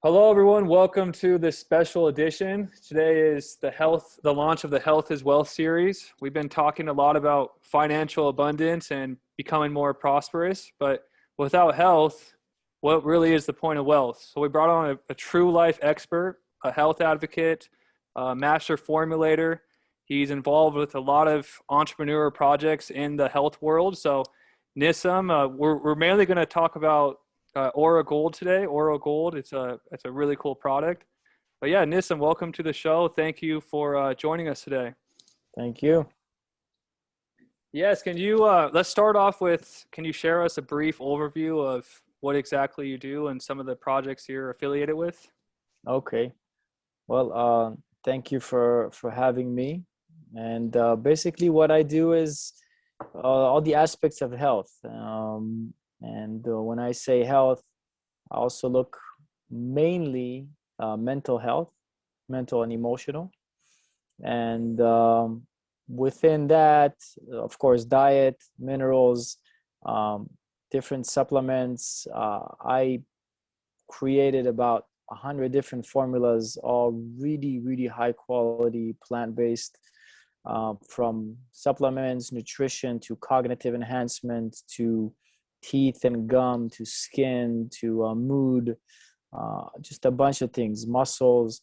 Hello, everyone. Welcome to this special edition. Today is the launch of the Health is Wealth series. We've been talking a lot about financial abundance and becoming more prosperous, but without health, what really is the point of wealth? So we brought on a true life expert, a health advocate, a master formulator. He's involved with a lot of entrepreneur projects in the health world. So Nissim, we're mainly going to talk about Auro Gold today. Auro Gold, it's a really cool product. But yeah, Nissim, welcome to the show. Thank you for joining us today. Thank you. Yes, can you let's start off with, can you share us a brief overview of what exactly you do and some of the projects you're affiliated with? Okay. Well, thank you for having me. And basically, what I do is all the aspects of health. And when I say health, I also look mainly mental health, mental and emotional. And within that, of course, diet, minerals, um, different supplements. I created about 100 different formulas, all really, really high quality plant based, from supplements, nutrition to cognitive enhancement to teeth and gum to skin to mood, just a bunch of things, muscles,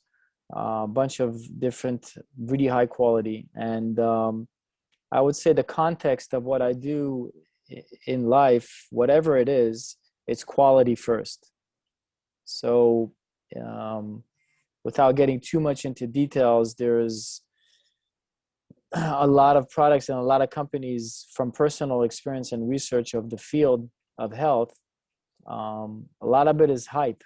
a bunch of different, really high quality. And I would say the context of what I do in life, whatever it is, it's quality first. So, um, without getting too much into details, there's a lot of products and a lot of companies from personal experience and research of the field of health. A lot of it is hype,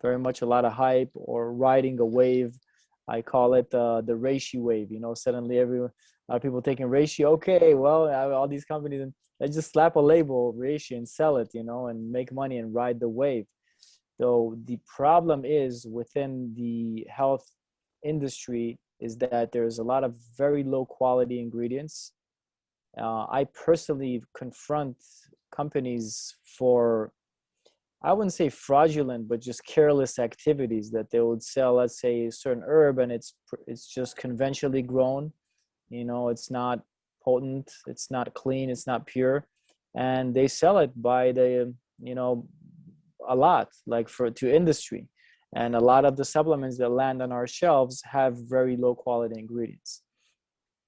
very much a lot of hype or riding a wave. I call it the reishi wave. Suddenly a lot of people taking reishi. Okay, well, all these companies, and they just slap a label reishi and sell it, and make money and ride the wave. So the problem is within the health industry is that there's a lot of very low quality ingredients. I personally confront companies for, I wouldn't say fraudulent, but just careless activities that they would sell, let's say, a certain herb, and it's just conventionally grown. It's not potent, it's not clean, it's not pure, and they sell it by the a lot, like for to industry. And a lot of the supplements that land on our shelves have very low quality ingredients,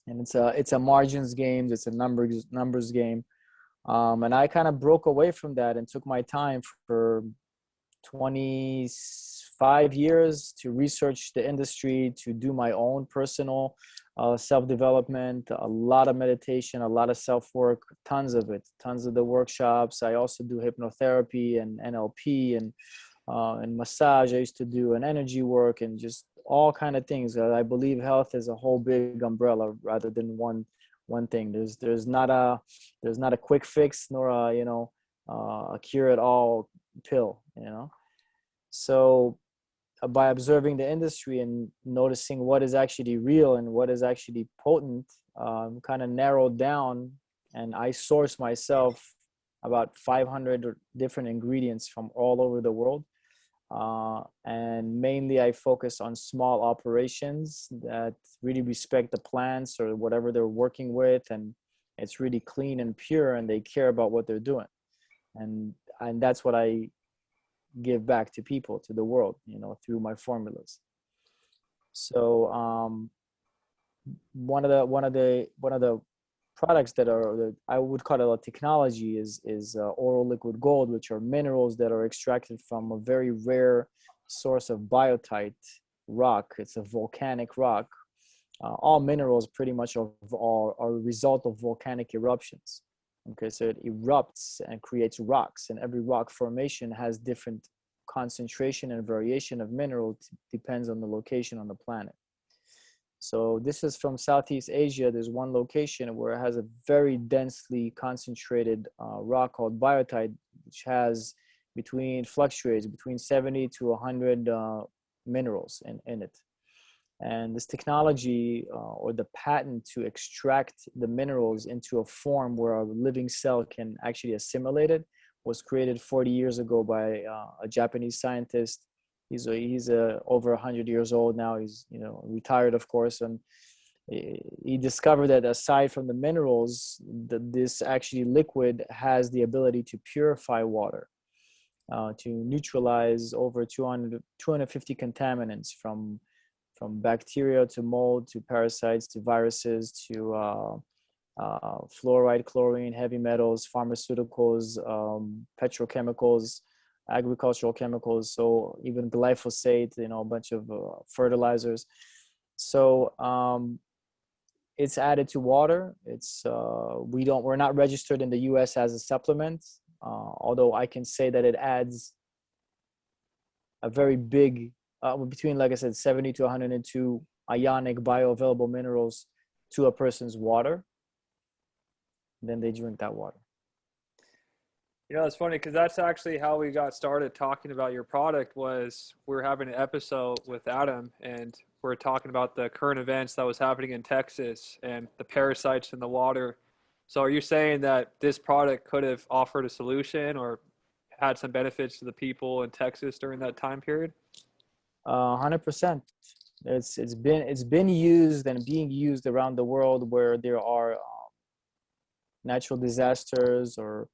and it's a margins game, it's a numbers game. And I kind of broke away from that and took my time for 25 years to research the industry, to do my own personal self-development, a lot of meditation, a lot of self-work, tons of it, tons of the workshops. I also do hypnotherapy and NLP and massage. I used to do an energy work and just all kind of things. I believe health is a whole big umbrella rather than one thing. There's not a quick fix nor a cure it all pill. So by observing the industry and noticing what is actually real and what is actually potent, kind of narrowed down, and I source myself about 500 different ingredients from all over the world. And mainly I focus on small operations that really respect the plants or whatever they're working with, and it's really clean and pure, and they care about what they're doing. And that's what I give back to people, to the world, through my formulas. So one of the products that I would call it a technology is oral liquid gold, which are minerals that are extracted from a very rare source of biotite rock. It's a volcanic rock. All minerals pretty much are a result of volcanic eruptions. Okay, so it erupts and creates rocks, and every rock formation has different concentration and variation of minerals, depends on the location on the planet. So this is from Southeast Asia. There's one location where it has a very densely concentrated rock called biotite, which fluctuates between 70 to 100 minerals in it. And this technology, or the patent to extract the minerals into a form where a living cell can actually assimilate it, was created 40 years ago by a Japanese scientist. He's over 100 years old now. He's retired, of course, and he discovered that aside from the minerals, this actually liquid has the ability to purify water, to neutralize over 250 contaminants from bacteria to mold to parasites to viruses to fluoride, chlorine, heavy metals, pharmaceuticals, petrochemicals, agricultural chemicals, so even glyphosate, a bunch of fertilizers. So it's added to water. We're not registered in the US as a supplement, although I can say that it adds a very big, between, like I said, 70 to 102 ionic bioavailable minerals to a person's water. Then they drink that water. It's funny because that's actually how we got started talking about your product. Was we were having an episode with Adam, and we're talking about the current events that was happening in Texas and the parasites in the water. So are you saying that this product could have offered a solution or had some benefits to the people in Texas during that time period? 100%. It's been used and being used around the world where there are natural disasters, or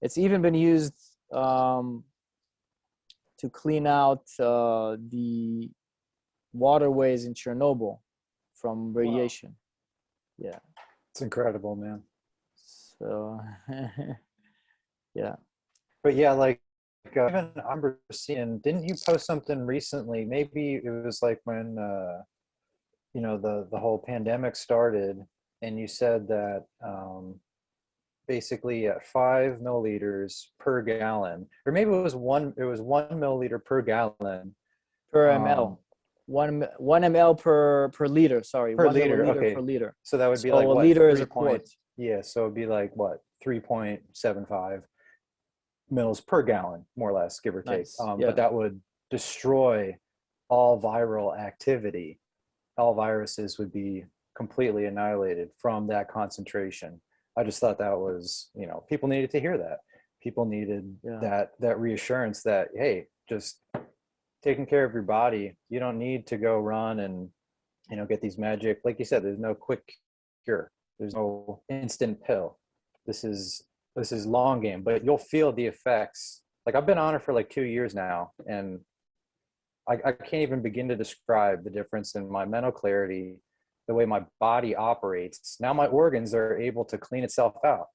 it's even been used to clean out the waterways in Chernobyl from radiation. Wow. Yeah, it's incredible, man. So yeah, but yeah, like even I remember seeing, didn't you post something recently? Maybe it was like when the whole pandemic started, and you said that basically at 5 milliliters per gallon, or maybe it was 1 milliliter per gallon per ml. 1 ml per liter. Sorry, per 1 liter. milliliter Okay, per liter. So that would be so like a what, liter is a quart. Yeah, so it'd be like what, 3.75 mils per gallon, more or less, give or take. Nice. Yeah. But that would destroy all viral activity. All viruses would be completely annihilated from that concentration. I just thought that was, people needed to hear that. People needed that reassurance that, hey, just taking care of your body. You don't need to go run and, get these magic, like you said, there's no quick cure. There's no instant pill. This is long game, but you'll feel the effects. Like I've been on it for like 2 years now, and I can't even begin to describe the difference in my mental clarity, the way my body operates. Now my organs are able to clean itself out.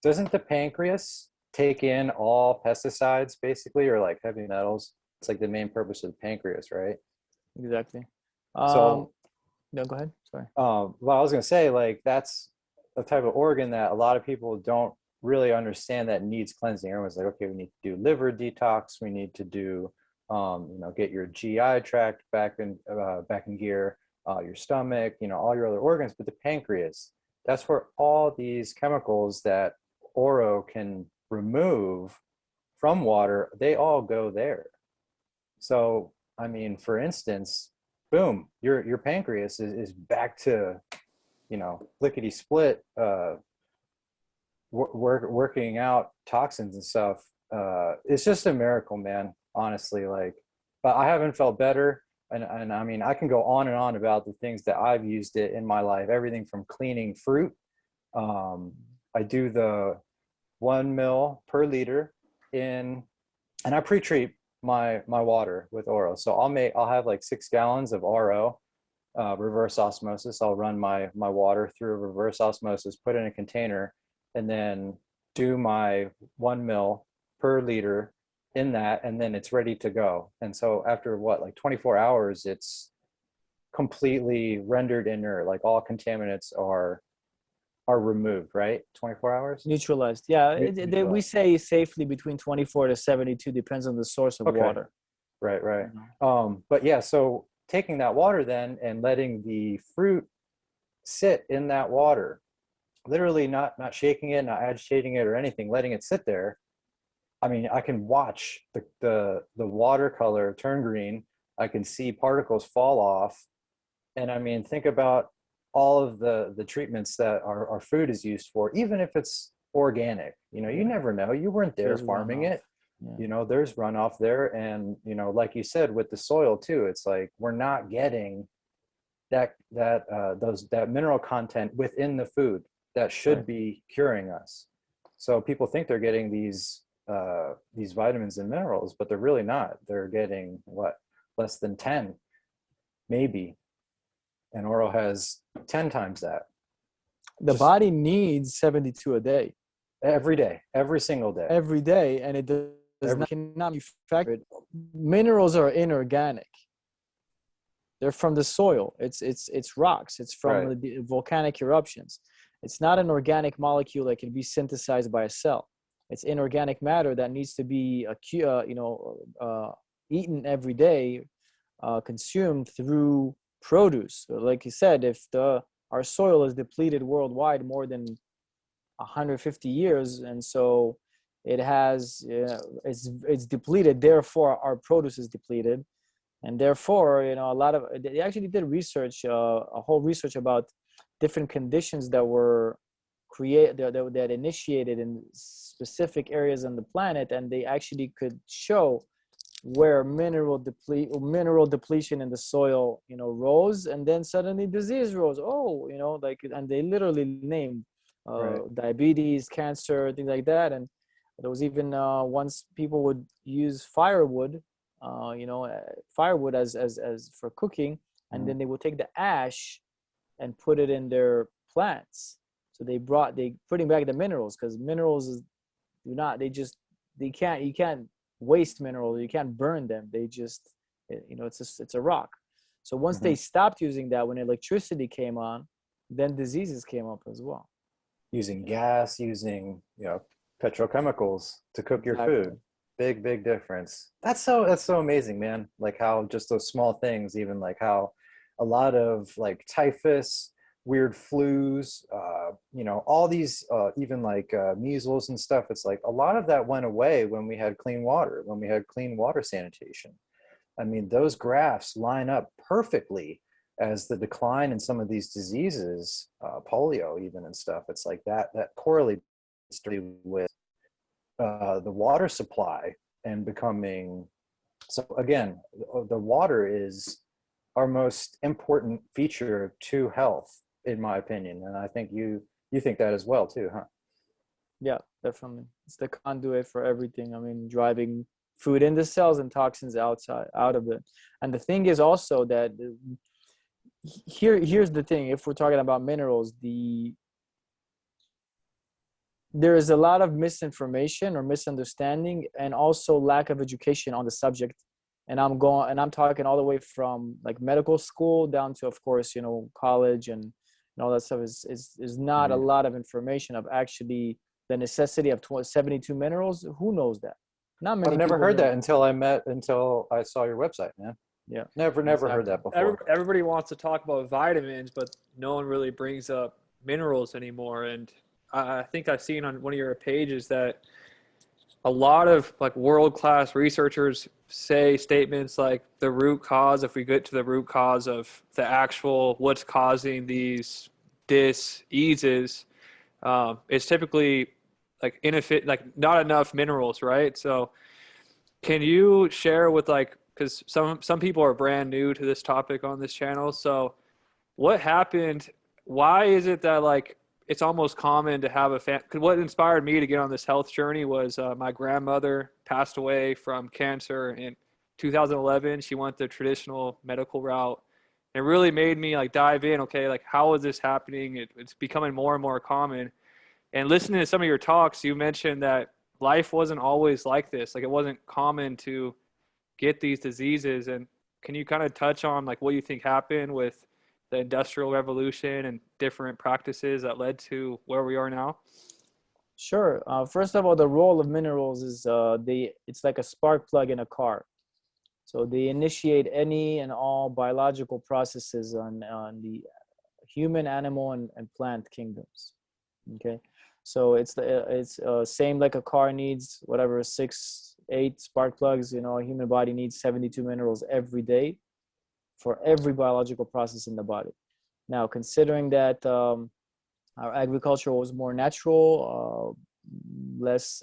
Doesn't the pancreas take in all pesticides basically, or like heavy metals? It's like the main purpose of the pancreas, right? Exactly. So no, go ahead. Sorry. Well, I was going to say, like, that's a type of organ that a lot of people don't really understand that needs cleansing. Everyone's like, okay, we need to do liver detox. We need to do, get your GI tract back in gear, your stomach, all your other organs. But the pancreas, that's where all these chemicals that Auro can remove from water, they all go there. So, I mean, for instance, boom, your pancreas is back to, lickety split, working out toxins and stuff. It's just a miracle, man, honestly. Like, but I haven't felt better. And I mean, I can go on and on about the things that I've used it in my life, everything from cleaning fruit. I do the 1 ml per liter and I pre-treat my water with Auro. So I'll have like 6 gallons of Auro, reverse osmosis. I'll run my water through a reverse osmosis, put it in a container, and then do my 1 ml per liter in that, and then it's ready to go. And so after like 24 hours, it's completely rendered inert. Like all contaminants are removed, right? 24 hours? Neutralized. Yeah, we say safely between 24 to 72, depends on the source of water. Right. But yeah, so taking that water then and letting the fruit sit in that water, literally not shaking it, not agitating it or anything, letting it sit there. I mean, I can watch the watercolor turn green. I can see particles fall off. And I mean, think about all of the treatments that our food is used for, even if it's organic. You know, you never know. You weren't there There's farming runoff. it. Yeah. You know, there's runoff there. And, you know, like you said, with the soil too, it's like we're not getting that mineral content within the food that should Right. be curing us. So people think they're getting these vitamins and minerals, but they're really not. They're getting what, less than 10, maybe. And Oro has 10 times that. The Just body needs 72 a day. every day, every single day. Every day, and it does not, cannot manufacture it. Minerals are inorganic. They're from the soil. It's rocks. It's from Right. the volcanic eruptions. It's not an organic molecule that can be synthesized by a cell. It's inorganic matter that needs to be eaten every day, consumed through produce. So like you said, if our soil is depleted worldwide more than 150 years, and so it has it's depleted. Therefore, our produce is depleted. And therefore, you know, a lot of they actually did research, a whole research about different conditions that were that initiated in specific areas on the planet, and they actually could show where mineral depletion in the soil, you know, rose, and then suddenly disease rose. Oh, you know, like, and they literally named Right. diabetes, cancer, things like that. And there was even once people would use firewood. Firewood as for cooking, and then they would take the ash and put it in their plants. So they putting back the minerals, because minerals you can't waste minerals, you can't burn them. They just, it's a rock. So once they stopped using that, when electricity came on, then diseases came up as well. Using gas, using, you know, petrochemicals to cook your Exactly. food. Big difference. That's so amazing, man. Like how just those small things, even like how a lot of like typhus, weird flus, you know, all these, even like measles and stuff. It's like a lot of that went away when we had clean water, when we had clean water sanitation. I mean, those graphs line up perfectly as the decline in some of these diseases, polio even and stuff. It's like that correlates with the water supply and becoming. So again, the water is our most important feature to health, in my opinion, and I think you think that as well too, huh? Yeah, definitely. It's the conduit for everything. I mean, driving food in the cells and toxins out of it. And the thing is also that here's the thing. If we're talking about minerals, there is a lot of misinformation or misunderstanding, and also lack of education on the subject. And I'm talking all the way from like medical school down to, of course, you know, college and all that stuff is not a lot of information of actually the necessity of 72 minerals. Who knows that? Not many I've never people heard know. that until I saw your website, man. Yeah, Never exactly. heard that before. Everybody wants to talk about vitamins, but no one really brings up minerals anymore. And I think I've seen on one of your pages that a lot of like world-class researchers say statements like the root cause, if we get to the root cause of the actual what's causing these diseases, it's typically like not enough minerals, right? So can you share with like, because some people are brand new to this topic on this channel, so what happened? Why is it that like it's almost common to have a fan? Because what inspired me to get on this health journey was my grandmother passed away from cancer in 2011. She went the traditional medical route. It really made me like dive in. Okay, like how is this happening? It's becoming more and more common. And listening to some of your talks, you mentioned that life wasn't always like this. Like it wasn't common to get these diseases. And can you kind of touch on like what you think happened with the industrial revolution and different practices that led to where we are now? Sure. First of all, the role of minerals is it's like a spark plug in a car. So they initiate any and all biological processes on the human, animal, and plant kingdoms. Okay, so it's same like a car needs whatever 6-8 spark plugs. You know, a human body needs 72 minerals every day for every biological process in the body. Now, considering that Our agriculture was more natural, less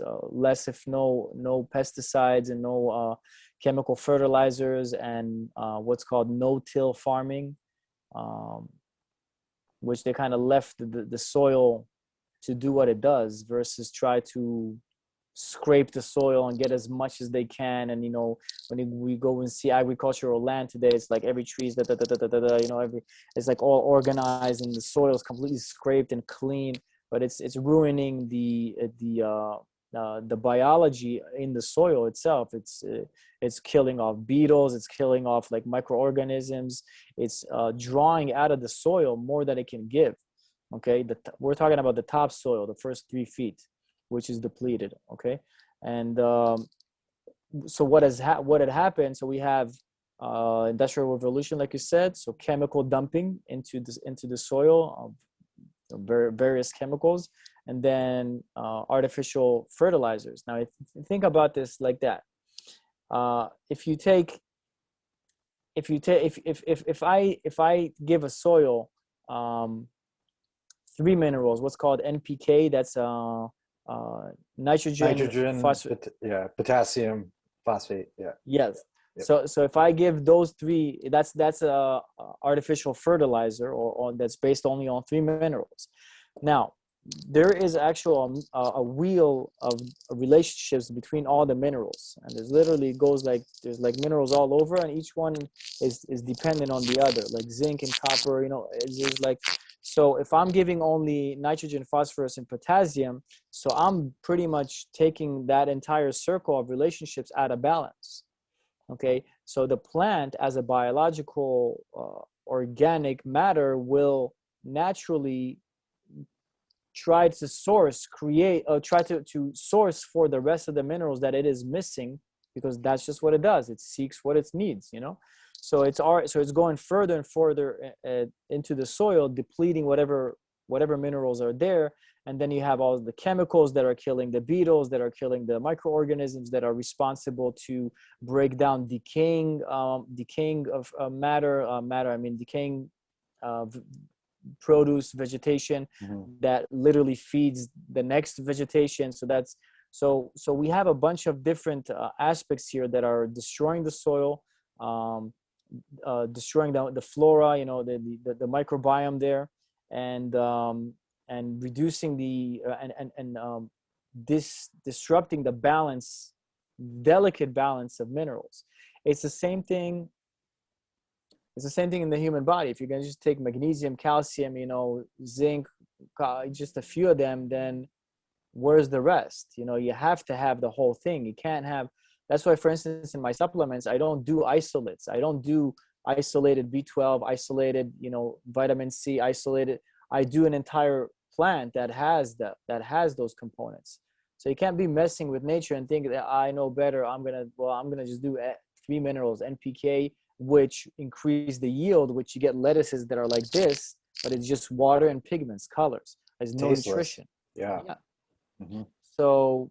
if no pesticides and no chemical fertilizers, and what's called no-till farming, um, which they kind of left the soil to do what it does versus try to scrape the soil and get as much as they can. And when we go and see agricultural land today, it's like every tree is it's like all organized and the soil is completely scraped and clean, but it's ruining the biology in the soil itself. It's killing off beetles, it's killing off like microorganisms, it's drawing out of the soil more than it can give. Okay, we're talking about the topsoil, the first 3 feet, which is depleted. Okay, and so what had happened? So we have industrial revolution, like you said. So chemical dumping into the soil of various chemicals, and then artificial fertilizers. Now, think about this like that. If I give a soil 3 minerals, what's called NPK, that's nitrogen, phosphate. Potassium, phosphate. Yeah. Yes. Yep. So if I give those 3, that's a artificial fertilizer, or that's based only on 3 minerals. Now, there is actual a wheel of relationships between all the minerals, and there's literally there's like minerals all over, and each one is dependent on the other, like zinc and copper. It's like, so if I'm giving only nitrogen, phosphorus, and potassium, so I'm pretty much taking that entire circle of relationships out of balance. Okay, so the plant, as a biological organic matter, will naturally try to source for the rest of the minerals that it is missing, because that's just what it does. It seeks what it needs, So it's going further and further into the soil, depleting whatever minerals are there. And then you have all the chemicals that are killing the beetles, that are killing the microorganisms that are responsible to break down decaying of decaying produce, vegetation, that literally feeds the next vegetation. So we have a bunch of different aspects here that are destroying the soil, destroying the flora, the microbiome there, and reducing disrupting the delicate balance of minerals. It's the same thing in the human body. If you're going to just take magnesium, calcium, zinc, just a few of them, then where's the rest? You have to have the whole thing. You can't have. That's why, for instance, in my supplements, I don't do isolates. I don't do isolated B12, isolated, vitamin C, isolated. I do an entire plant that has those components. So you can't be messing with nature and think that I know better. I'm gonna just do 3 minerals, NPK, which increase the yield, which you get lettuces that are like this, but it's just water and pigments, colors. There's no nutrition. Yeah. Mm-hmm. So,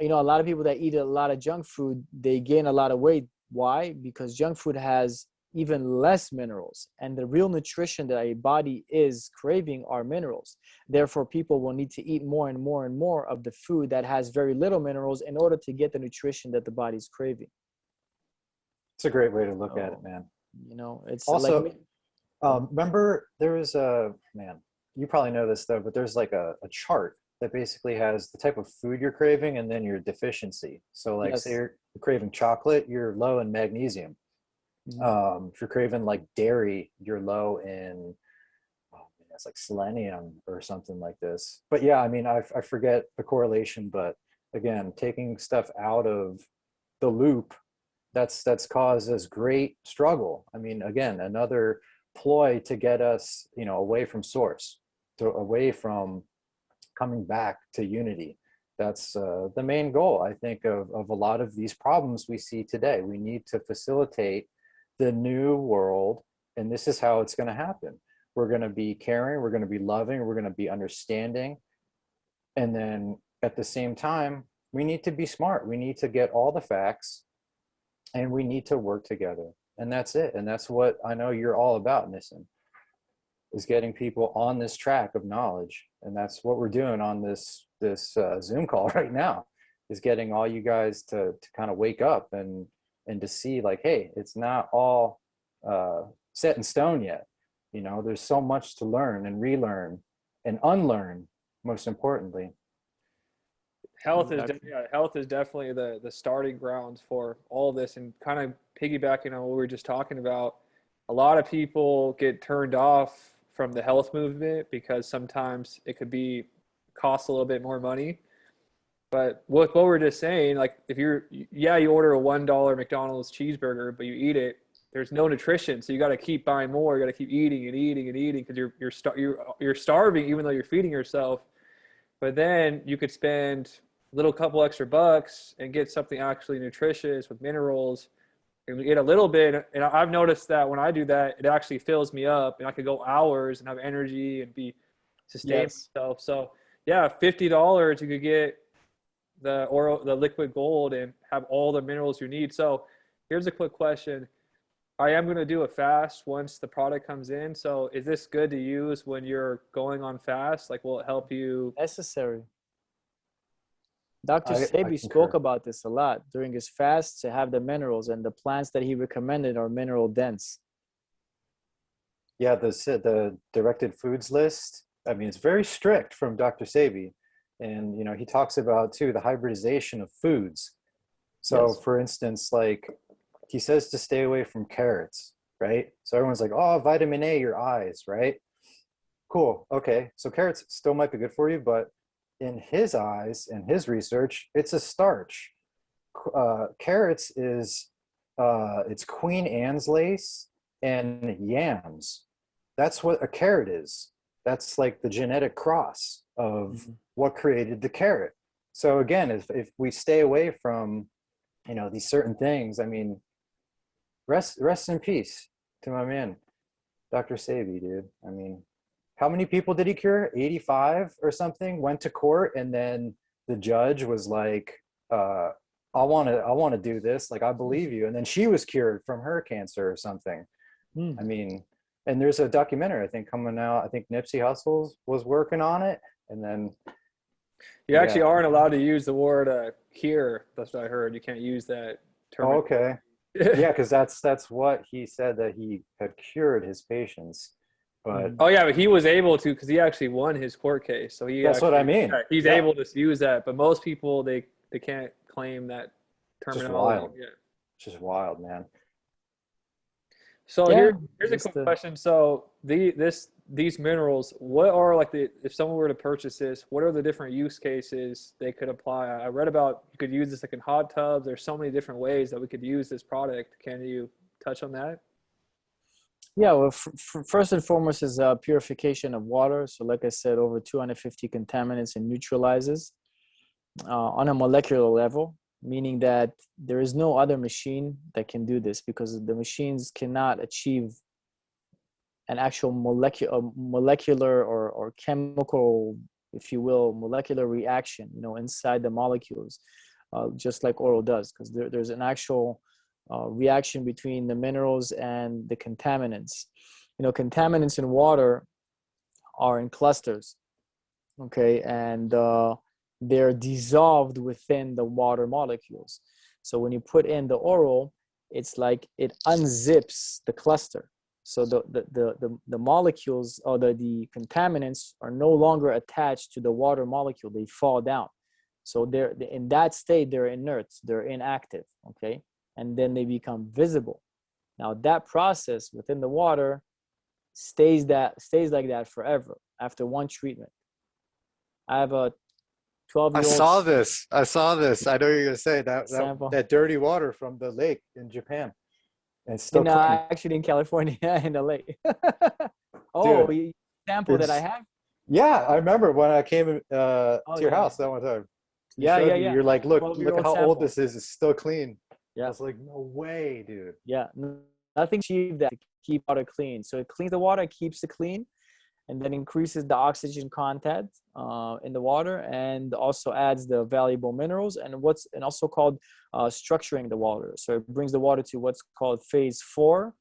a lot of people that eat a lot of junk food, they gain a lot of weight. Why? Because junk food has even less minerals, and the real nutrition that a body is craving are minerals. Therefore, people will need to eat more and more and more of the food that has very little minerals in order to get the nutrition that the body's craving. It's a great way to look at it, man. It's also like, remember, there was you probably know this though, but there's like a chart that basically has the type of food you're craving and then your deficiency. So like, say you're craving chocolate, you're low in magnesium. If you're craving like dairy, you're low in it's like selenium or something like this. But yeah, I forget the correlation, but again, taking stuff out of the loop, that's caused us great struggle. Again, another ploy to get us, away from source, away from coming back to unity. That's the main goal, I think, of a lot of these problems we see today. We need to facilitate the new world, and this is how it's going to happen. We're going to be caring, we're going to be loving, we're going to be understanding, and then at the same time, we need to be smart. We need to get all the facts, and we need to work together, and that's it. And that's what I know you're all about, Nissim. is getting people on this track of knowledge. And that's what we're doing on this Zoom call right now, is getting all you guys to kind of wake up and to see like, hey, it's not all set in stone yet. You know, there's so much to learn and relearn and unlearn, most importantly. Health is definitely the starting grounds for all this. And kind of piggybacking on what we were just talking about, a lot of people get turned off from the health movement because sometimes it could be cost a little bit more money. But what we're just saying, like if you order a $1 McDonald's cheeseburger, but you eat it, there's no nutrition, so you got to keep buying more. You got to keep eating and eating and eating because you're starving even though you're feeding yourself. But then you could spend a little couple extra bucks and get something actually nutritious with minerals and eat a little bit. And I've noticed that when I do that, it actually fills me up, and I could go hours and have energy and be sustain myself. So yeah, $50 you could get the liquid gold and have all the minerals you need. So here's a quick question. I am going to do a fast once the product comes in. So is this good to use when you're going on fast? Like, will it help you? Necessary. Dr. Sebi spoke about this a lot during his fast, to have the minerals, and the plants that he recommended are mineral dense. Yeah, the directed foods list, I mean, it's very strict from Dr. Sebi. And, you know, he talks about too, the hybridization of foods. So for instance, like he says to stay away from carrots, right? So everyone's like, oh, vitamin A, your eyes, right? Cool. Okay. So carrots still might be good for you, but in his eyes and his research, it's a starch. Carrots is, it's Queen Anne's lace and yams. That's what a carrot is. That's like the genetic cross of what created the carrot. So again, if we stay away from, you know, these certain things, I mean, rest in peace to my man, Dr. Sebi, dude. I mean, how many people did he cure? 85 or something, went to court, and then the judge was like, I want to do this. Like, I believe you. And then she was cured from her cancer or something. I mean, and there's a documentary, I think, coming out. I think Nipsey Hussle was working on it. And then you actually aren't allowed to use the word cure. That's what I heard. You can't use that term. Oh, okay. Yeah, because that's what he said, that he had cured his patients. But but he was able to, because he actually won his court case. So that's what I mean. Yeah, he's able to use that, but most people they can't claim that terminology. Just wild. Yeah. Just wild, man. So here's a quick question. So these minerals, what are like if someone were to purchase this, what are the different use cases they could apply? I read about you could use this like in hot tubs. There's so many different ways that we could use this product. Can you touch on that? Yeah, well, first and foremost is purification of water. So like I said, over 250 contaminants and neutralizes on a molecular level, meaning that there is no other machine that can do this, because the machines cannot achieve an actual molecular or chemical, if you will, molecular reaction, you know, inside the molecules, just like Auro does, because there's an actual reaction between the minerals and the contaminants. You know, contaminants in water are in clusters, okay, and they're dissolved within the water molecules. So when you put in the Auro, it's like it unzips the cluster. So the molecules, or the contaminants, are no longer attached to the water molecule. They fall down. So they're in that state, they're inert, they're inactive, okay? And then they become visible. Now that process within the water stays like that forever after one treatment. I have a 12-year-old. I saw this. I know you're gonna say that dirty water from the lake in Japan. And still clean. Actually in California, in the lake. Oh, dude, sample that I have? Yeah, I remember when I came to your house that one time. Yeah. You're like, look at how old this is. It's still clean. Yeah. I was like, no way, dude. Yeah, nothing achieved that to keep water clean. So it cleans the water, keeps it clean, and then increases the oxygen content in the water, and also adds the valuable minerals and also called structuring the water. So it brings the water to what's called phase 4,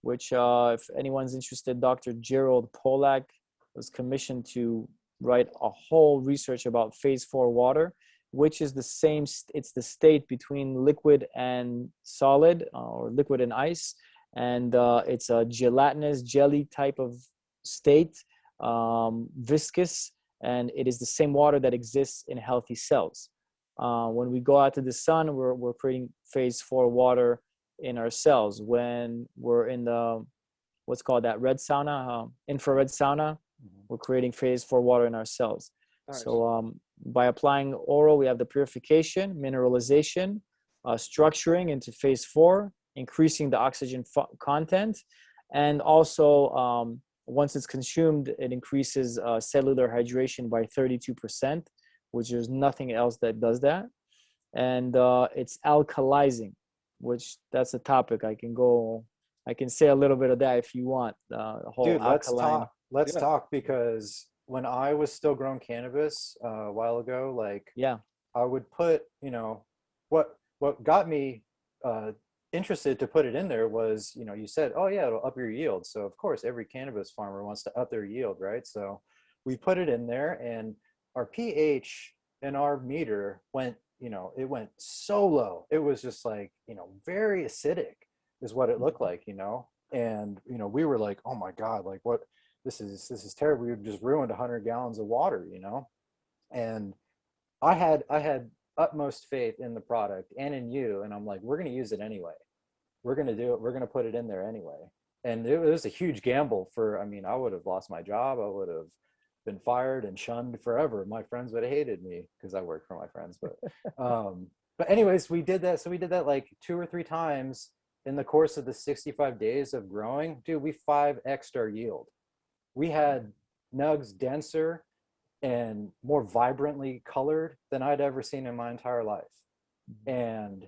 which if anyone's interested, Dr. Gerald Polak was commissioned to write a whole research about phase 4 water, which is the same, it's the state between liquid and solid, or liquid and ice. And it's a gelatinous jelly type of state, viscous, and it is the same water that exists in healthy cells. When we go out to the sun, we're creating phase 4 water in our cells. When we're in the, what's called that red sauna, infrared sauna, we're creating phase 4 water in our cells. Nice. So by applying Auro, we have the purification, mineralization, structuring into phase 4, increasing the oxygen content, and also once it's consumed, it increases cellular hydration by 32%, which is nothing else that does that. And it's alkalizing, which that's a topic I can say a little bit of that if you want. The whole Dude, alkaline. Let's talk, because when I was still growing cannabis a while ago, like, yeah, I would put, you know, what got me interested to put it in there was, you know, you said, oh yeah, it'll up your yield. So of course every cannabis farmer wants to up their yield, right? So we put it in there, and our pH in our meter went, you know, it went so low. It was just like, you know, very acidic is what it looked like, you know. And, you know, we were like, oh my God, like what, this is terrible. We just ruined 100 gallons of water, you know. And I had utmost faith in the product and in you, and I'm like, we're going to use it anyway. We're going to do it. We're going to put it in there anyway. And it was a huge gamble for, I mean, I would have lost my job. I would have been fired and shunned forever. My friends would have hated me because I worked for my friends. But anyways, we did that. So we did that like 2 or 3 times in the course of the 65 days of growing. Dude, we 5x'd our yield. We had nugs denser and more vibrantly colored than I'd ever seen in my entire life. And,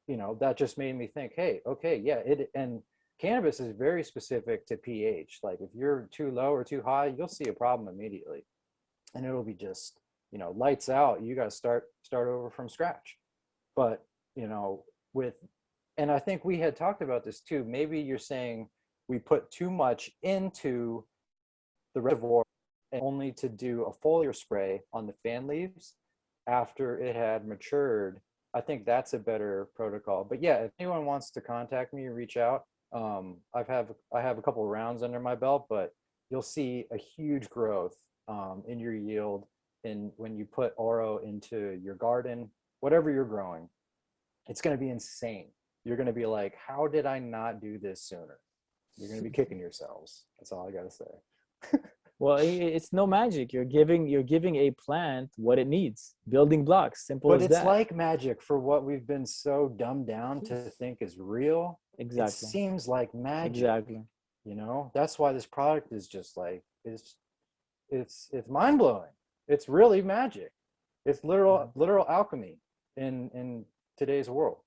you know, that just made me think, hey, okay, yeah, and cannabis is very specific to pH. Like if you're too low or too high, you'll see a problem immediately. And it'll be just, you know, lights out. You got to start over from scratch. But, you know, and I think we had talked about this too. Maybe you're saying we put too much into the reservoir and only to do a foliar spray on the fan leaves after it had matured. I think that's a better protocol. But yeah, if anyone wants to contact me or reach out, I have a couple of rounds under my belt, but you'll see a huge growth in your yield when you put Auro into your garden, whatever you're growing. It's going to be insane. You're going to be like, how did I not do this sooner? You're going to be kicking yourselves. That's all I got to say. Well, it's no magic. You're giving a plant what it needs, building blocks, simple as that. But it's like magic for what we've been so dumbed down to think is real. Exactly. It seems like magic. Exactly. You know, that's why this product is just like, it's mind blowing. It's really magic. It's literal alchemy in today's world.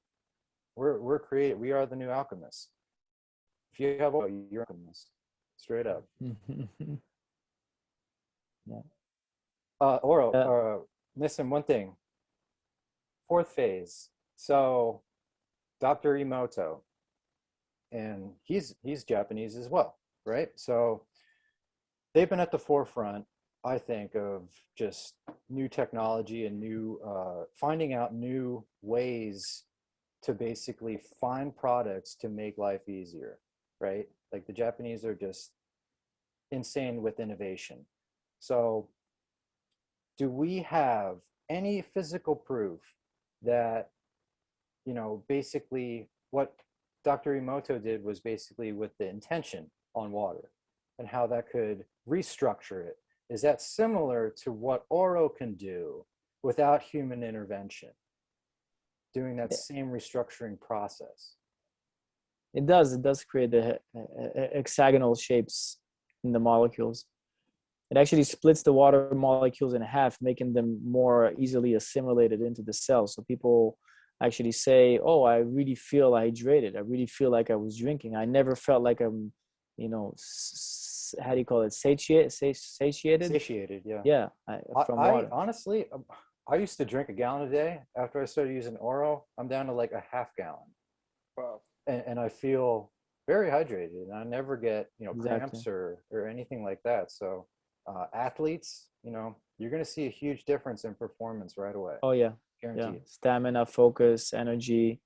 We're creative. We are the new alchemists. If you have oil, you're an alchemist. Straight up. Yeah. Auro, listen, one thing. 4th phase. So Dr. Emoto, and he's Japanese as well, right? So they've been at the forefront, I think, of just new technology and new finding out new ways to basically find products to make life easier, right? Like the Japanese are just insane with innovation. So do we have any physical proof that, you know, basically what Dr. Emoto did was basically with the intention on water and how that could restructure it? Is that similar to what Auro can do without human intervention, doing that same restructuring process? It does create the hexagonal shapes in the molecules. It actually splits the water molecules in half, making them more easily assimilated into the cell. So people actually say, oh, I really feel hydrated. I really feel like I was drinking. I never felt like I'm, you know, how do you call it? Satiated? Satiated, yeah. Yeah, from water. Honestly, I used to drink a gallon a day. After I started using Auro, I'm down to like a half gallon. Wow. And I feel very hydrated, and I never get, Exactly. cramps or anything like that. So athletes, you're going to see a huge difference in performance right away. Oh yeah. Guaranteed. Stamina, focus, energy.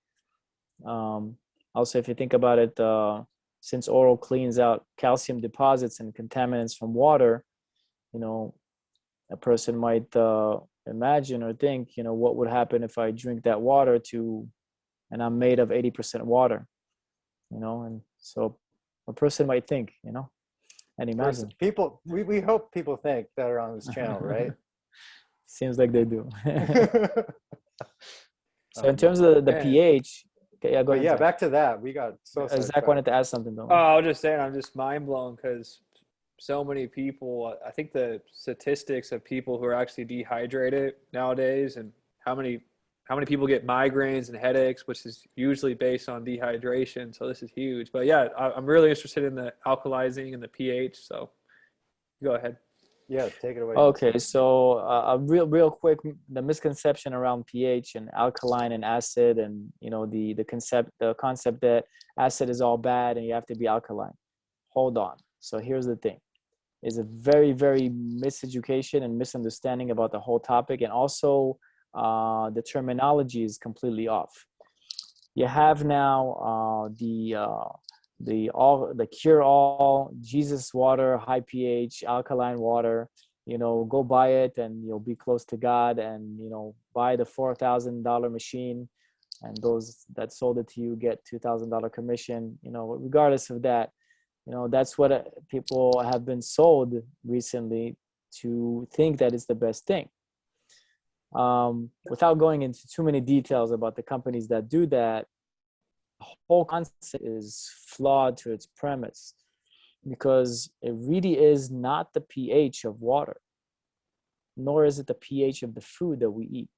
Also, if you think about it, since oral cleans out calcium deposits and contaminants from water, a person might imagine or think, what would happen if I drink that water and I'm made of 80% water, and so a person might think, and imagine. People, we hope people think that are on this channel, right? Seems like they do. So in Oh, terms man. of the pH, okay, yeah, go But ahead. yeah, Zach. back to that. We got so Zach sidetracked. wanted to ask something though. Oh, I was just saying, I'm just mind blown because so many people, I think the statistics of people who are actually dehydrated nowadays, and how many people get migraines and headaches, which is usually based on dehydration. So this is huge. But yeah, I'm really interested in the alkalizing and the pH. So go ahead. Yeah, take it away. Okay, so real quick, the misconception around pH and alkaline and acid, and the concept that acid is all bad and you have to be alkaline. Hold on. So here's the thing: is a very, very miseducation and misunderstanding about the whole topic, and also the terminology is completely off. You have now the cure-all Jesus water, high pH, alkaline water. Go buy it and you'll be close to God, and buy the $4,000 machine, and those that sold it to you get $2,000 commission. Regardless of that, that's what people have been sold recently, to think that it's the best thing. Without going into too many details about the companies that do that, the whole concept is flawed to its premise, because it really is not the pH of water, nor is it the pH of the food that we eat.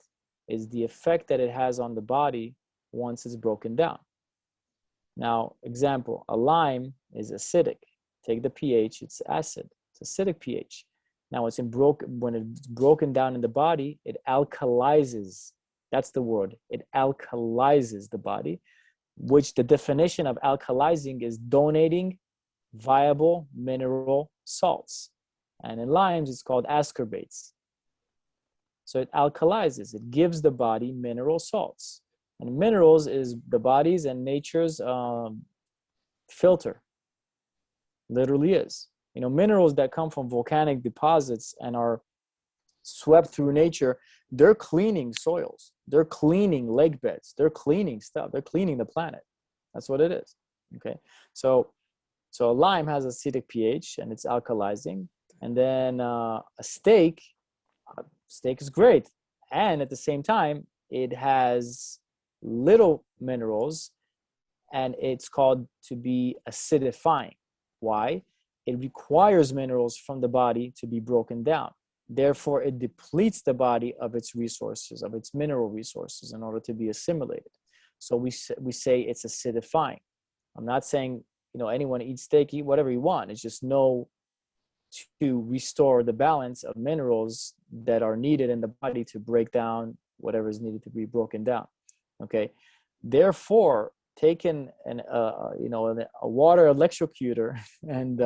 It's the effect that it has on the body once it's broken down. Now, example, a lime is acidic. Take the pH, it's acid. It's acidic pH. Now, when it's broken down in the body, it alkalizes. That's the word. It alkalizes the body, which the definition of alkalizing is donating viable mineral salts. And in limes, it's called ascorbates. So it alkalizes. It gives the body mineral salts. And minerals is the body's and nature's filter. Literally is. Minerals that come from volcanic deposits and are swept through nature, they're cleaning soils. They're cleaning lake beds. They're cleaning stuff. They're cleaning the planet. That's what it is. Okay. So a lime has acidic pH and it's alkalizing. And then a steak is great. And at the same time, it has little minerals, and it's called to be acidifying. Why? It requires minerals from the body to be broken down. Therefore, it depletes the body of its resources, of its mineral resources, in order to be assimilated. So we say it's acidifying. I'm not saying anyone eat steak, eat whatever you want. It's just know to restore the balance of minerals that are needed in the body to break down whatever is needed to be broken down. Okay. Therefore, taking a water electrocutor and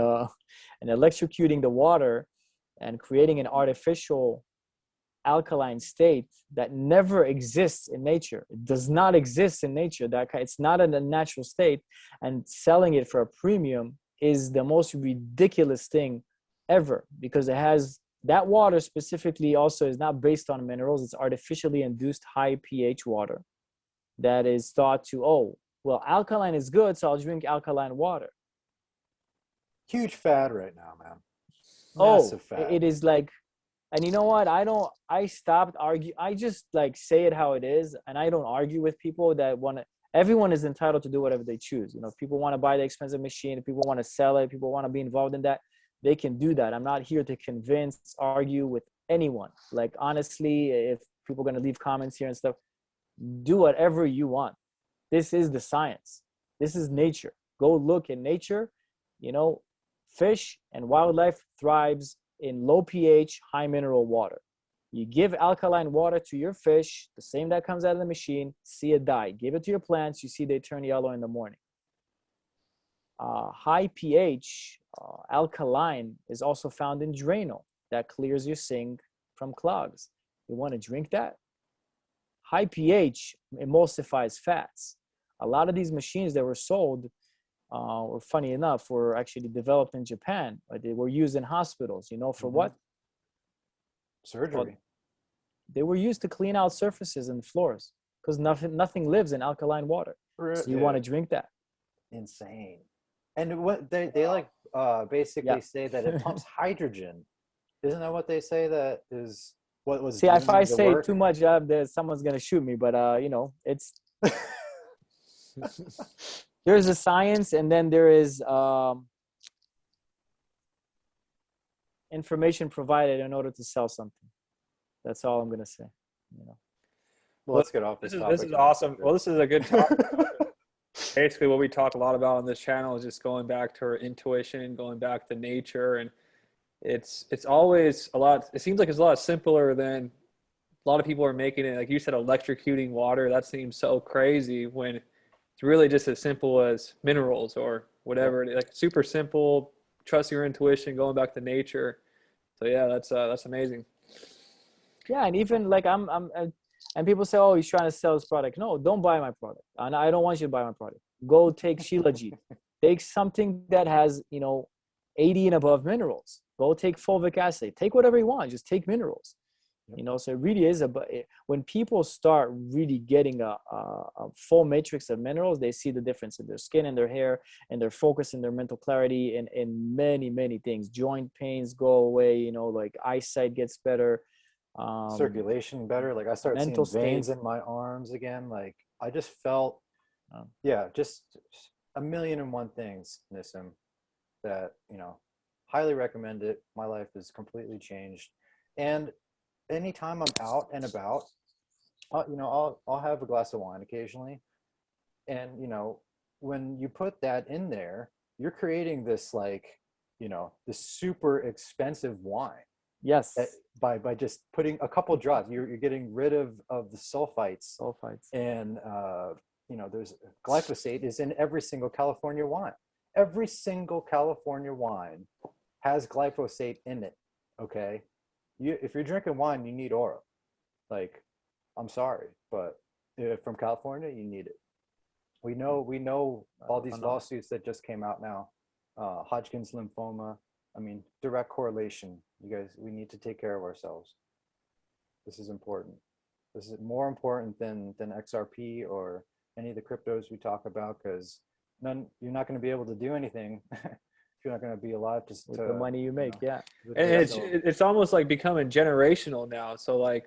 electrocuting the water and creating an artificial alkaline state that never exists in nature. It does not exist in nature. It's not in a natural state, and selling it for a premium is the most ridiculous thing ever, because it has that water specifically also is not based on minerals. It's artificially induced high pH water that is thought to, alkaline is good, so I'll drink alkaline water. Huge fad right now, man. Massive fad. It is like, and you know what? I stopped arguing. I just say it how it is. And I don't argue with people that everyone is entitled to do whatever they choose. If people want to buy the expensive machine, if people want to sell it, people want to be involved in that, they can do that. I'm not here to convince, argue with anyone. Honestly, if people are going to leave comments here and stuff, do whatever you want. This is the science. This is nature. Go look in nature. Fish and wildlife thrives in low pH, high mineral water. You give alkaline water to your fish, the same that comes out of the machine, see it die. Give it to your plants, you see they turn yellow in the morning. high pH alkaline is also found in Drano that clears your sink from clogs. You want to drink that? High pH emulsifies fats. A lot of these machines that were sold, or funny enough, were actually developed in Japan. They were used in hospitals. You know, for what? Surgery. Well, they were used to clean out surfaces and floors because nothing lives in alkaline water. So you want to drink that. Insane. And what they like basically say that it pumps hydrogen. Isn't that what they say that is what was See, if I say work? too much, someone's gonna shoot me. But you know, it's there's a science, and then there is information provided in order to sell something. That's all I'm gonna say. You know. Well, let's get off this topic. This is awesome. Well, this is a good topic. Basically, what we talk a lot about on this channel is just going back to our intuition, going back to nature, and it's always a lot. It seems like it's a lot simpler than a lot of people are making it. Like you said, electrocuting water. That seems so crazy when it's really just as simple as minerals or whatever. Like super simple. Trust your intuition, going back to nature. So yeah, that's amazing. Yeah, and even like and people say, oh, he's trying to sell his product. No, don't buy my product. And I don't want you to buy my product. Go take Shilajit. Take something that has, 80 and above minerals. Go take fulvic acid. Take whatever you want. Just take minerals. So it really is when people start really getting a full matrix of minerals, they see the difference in their skin and their hair and their focus and their mental clarity and many, many things. Joint pains go away, like eyesight gets better. Circulation better. Like I started seeing veins in my arms again. Like I just felt, just a million and one things, Nissim, that, highly recommend it. My life is completely changed. And anytime I'm out and about, I'll have a glass of wine occasionally. And, when you put that in there, you're creating this this super expensive wine. Yes. By just putting a couple drops, you're getting rid of the sulfites. And, there's glyphosate is in every single California wine. Every single California wine has glyphosate in it. Okay. If you're drinking wine, you need Auro. Like, I'm sorry, but from California, you need it. We know all these lawsuits that just came out now. Hodgkin's lymphoma. I mean, direct correlation. You guys, we need to take care of ourselves. This is important. This is more important than XRP or any of the cryptos we talk about, because you're not going to be able to do anything if you're not going to be alive with the money you make. And it's almost like becoming generational now. So like,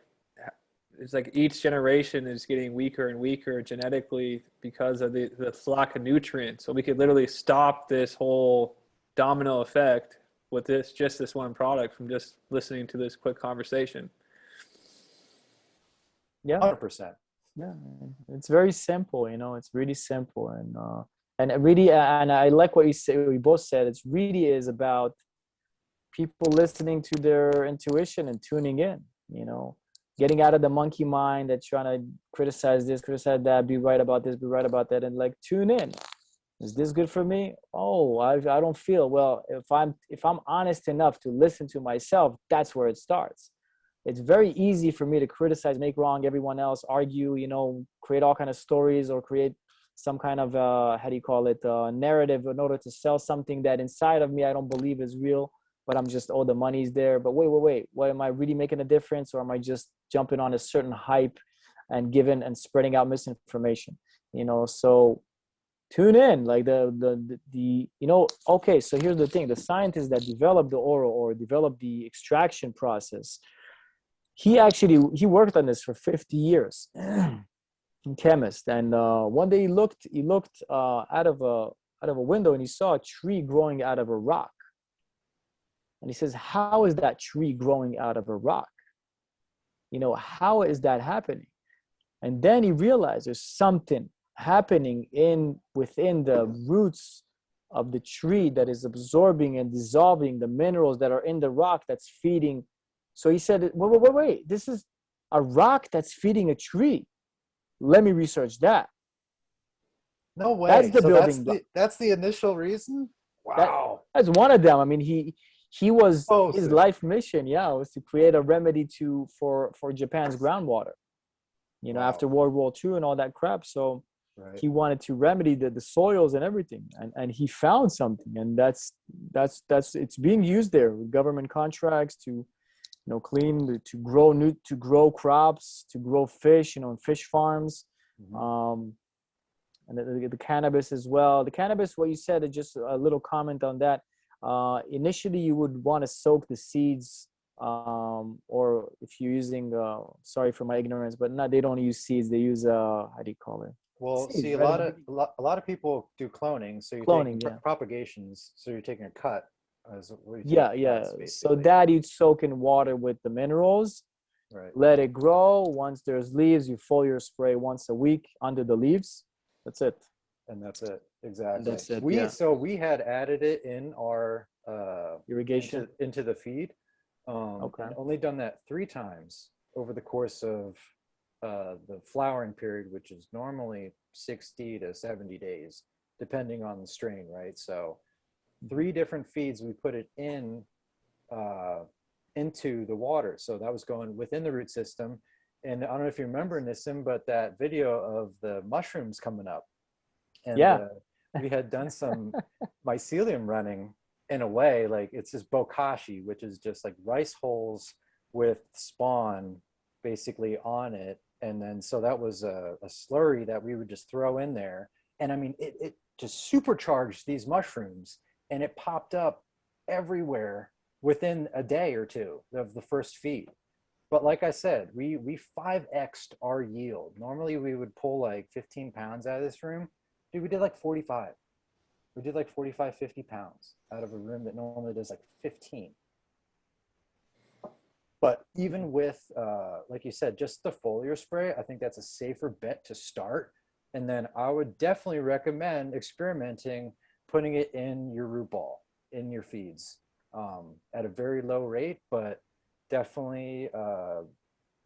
it's like each generation is getting weaker and weaker genetically because of the lack of nutrients. So we could literally stop this whole domino effect with just this one product from just listening to this quick conversation. Yeah, 100%. Yeah, it's very simple. It's really simple, and I like what we both said. It really is about people listening to their intuition and tuning in. Getting out of the monkey mind that's trying to criticize this, criticize that, be right about this, be right about that, and like tune in. Is this good for me? Oh, I don't feel well. If I'm honest enough to listen to myself, that's where it starts. It's very easy for me to criticize, make wrong everyone else, argue, create all kind of stories or create some kind of narrative in order to sell something that inside of me I don't believe is real, but I'm just, the money's there. But wait, what, am I really making a difference, or am I just jumping on a certain hype and giving and spreading out misinformation? So tune in, like okay, so here's the thing. The scientists that developed the Auro or developed the extraction process, he worked on this for 50 years. Chemist, and one day he looked out of a window and he saw a tree growing out of a rock, and he says, how is that tree growing out of a rock? How is that happening? And then he realized there's something happening within the roots of the tree that is absorbing and dissolving the minerals that are in the rock that's feeding. So he said, wait, this is a rock that's feeding a tree. Let me research that. No way. That's the So building block. that's the initial reason. That, Wow. that's one of them. I mean, he was Oh, his sick. life mission, yeah, was to create a remedy for Japan's groundwater. You know, Wow. after World War II and all that crap. So Right. he wanted to remedy the soils and everything, and he found something, and that's it's being used there with government contracts to, you know, to grow crops, to grow fish, you know, in fish farms. Mhm. And the cannabis as well. The cannabis, what you said, just a little comment on that. Initially, you would want to soak the seeds, or if you're using, sorry for my ignorance, but no, they don't use seeds. They use, how do you call it? Well, Seeds, see, right? a lot of people do cloning, so you're Cloning, taking yeah. propagations, so you're taking a cut as what you're Yeah, taking yeah. cuts, So basically. that you'd soak in water with the minerals, Right. let it grow. Once there's leaves, you foliar spray once a week under the leaves. That's it. And that's it. Exactly. That's it, We yeah. so we had added it in our Irrigation. into the feed, Okay. and only done that 3 times over the course of the flowering period, which is normally 60 to 70 days, depending on the strain, right? So 3 different feeds, we put it in into the water. So that was going within the root system. And I don't know if you remember, Nissim, but that video of the mushrooms coming up. And Yeah. we had done some mycelium running in a way, like it's just bokashi, which is just like rice hulls with spawn basically on it. And then so that was a slurry that we would just throw in there. And I mean, it just supercharged these mushrooms, and it popped up everywhere within a day or two of the first feed. But like I said, we 5x'd our yield. Normally we would pull like 15 pounds out of this room. Dude, we did like 45. We did like 45, 50 pounds out of a room that normally does like 15. But even with, like you said, just the foliar spray, I think that's a safer bet to start. And then I would definitely recommend experimenting, putting it in your root ball, in your feeds, at a very low rate, but definitely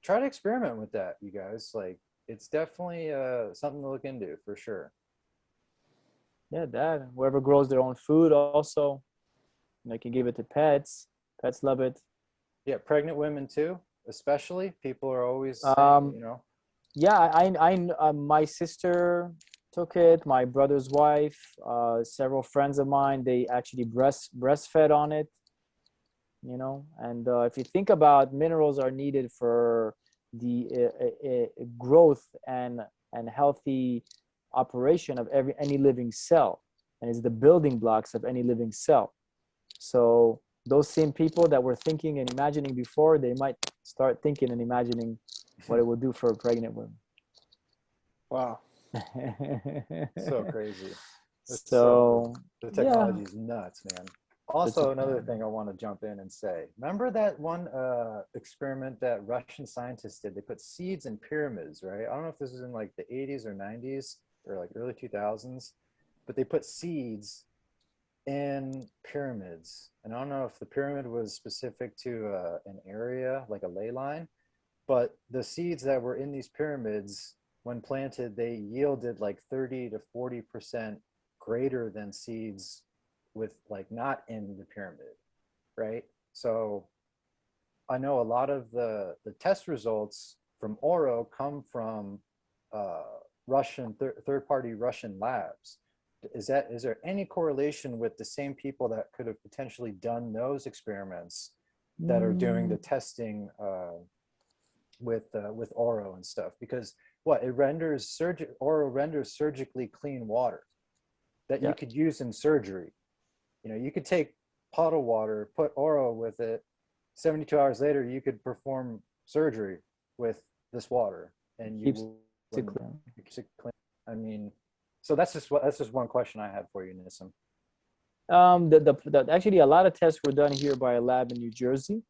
try to experiment with that, you guys. Like, it's definitely something to look into for sure. Yeah, that. Whoever grows their own food also, they can give it to pets. Pets love it. Yeah, pregnant women too, especially. People are always saying, Um, you know. yeah, my sister took it. My brother's wife, several friends of mine, they actually breastfed on it. You know, and if you think about, minerals are needed for the growth and healthy operation of any living cell, and it's the building blocks of any living cell. So those same people that were thinking and imagining before, they might start thinking and imagining what it will do for a pregnant woman. Wow. So crazy. So the yeah, technology is nuts, man. Also, another Japan. thing I want to jump in and say, remember that one experiment that Russian scientists did? They put seeds in pyramids, right? I don't know if this was in like the 80s or 90s or like early 2000s, but they put seeds in pyramids. And I don't know if the pyramid was specific to an area, like a ley line, but the seeds that were in these pyramids, when planted, they yielded like 30 to 40% greater than seeds with like not in the pyramid, right? So I know a lot of the test results from Auro come from Russian third-party Russian labs. Is there any correlation with the same people that could have potentially done those experiments that are doing the testing with Auro and stuff? Because what it renders Auro renders surgically clean water that you could use in surgery. You know, you could take bottled water, put Auro with it. 72 hours later, you could perform surgery with this water, and you keeps it clean. keeps it clean. I mean, so that's just one question I had for you, Nissim. Actually, a lot of tests were done here by a lab in New Jersey.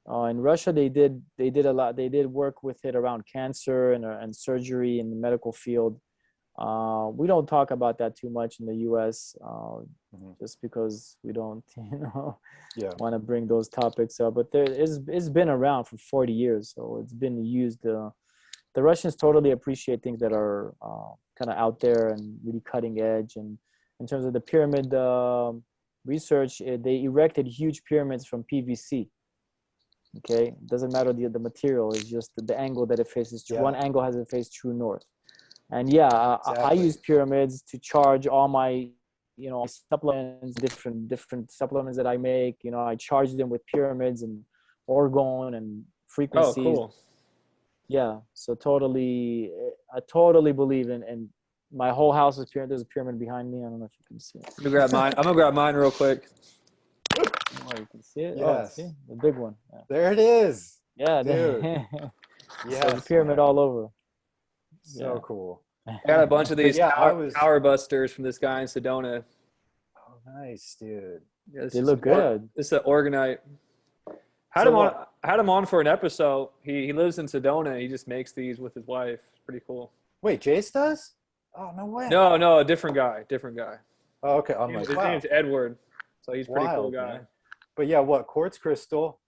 In Russia, they did a lot. They did work with it around cancer and surgery in the medical field. We don't talk about that too much in the U.S. Just because we don't, want to bring those topics up. But it's been around for 40 years, so it's been used. The Russians totally appreciate things that are kind of out there and really cutting edge. And in terms of the pyramid research, they erected huge pyramids from PVC. Okay, it doesn't matter the material; it's just the angle that it faces. Yeah. One angle has to face true north. And yeah, I Exactly. use pyramids to charge all my, supplements, different supplements that I make. I charge them with pyramids and orgone and Oh, frequencies. cool. Yeah, so I totally believe in my whole house is pyramid. There's a pyramid behind me. I don't know if you can see it. Let me grab mine. I'm gonna grab mine real quick. Oh, you can see it. Yes. Oh, see the big one. Yeah, There it is. yeah. Dude. So Yes, there's a pyramid man. all over. So Yeah. cool. I got a bunch of these yeah, power busters from this guy in Sedona. Oh, nice, dude. Yeah, this They is look good. This is an Organite. Had So him on. what- Had him on for an episode. He lives in Sedona. He just makes these with his wife. It's pretty cool. Wait, Jace does? Oh, no way. No, a different guy. Different guy. Oh, okay. I'm His like, wow. name's Edward. So he's a pretty cool Wild, guy. man. But yeah, what? Quartz crystal,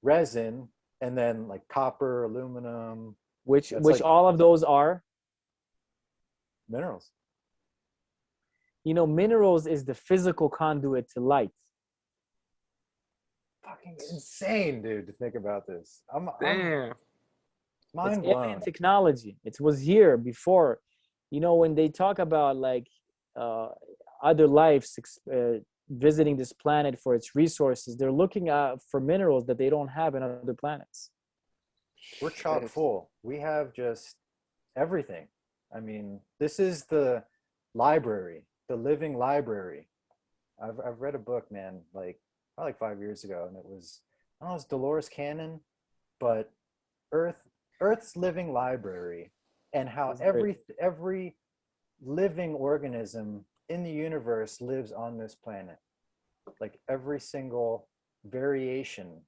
resin, and then like copper, aluminum, Which That's which like- all of those are. minerals. Minerals is the physical conduit to light. Fucking insane, dude, to think about this. I'm Damn. mind It's blown. alien technology. It was here before. When they talk about like other lives visiting this planet for its resources, they're looking for minerals that they don't have in other planets. We're chock full. We have just everything. I mean, this is the library, the living library. I've read a book, man, probably 5 years ago, and it was, I don't know, it's Dolores Cannon, but Earth's living library, and how That's great. every living organism in the universe lives on this planet. Like every single variation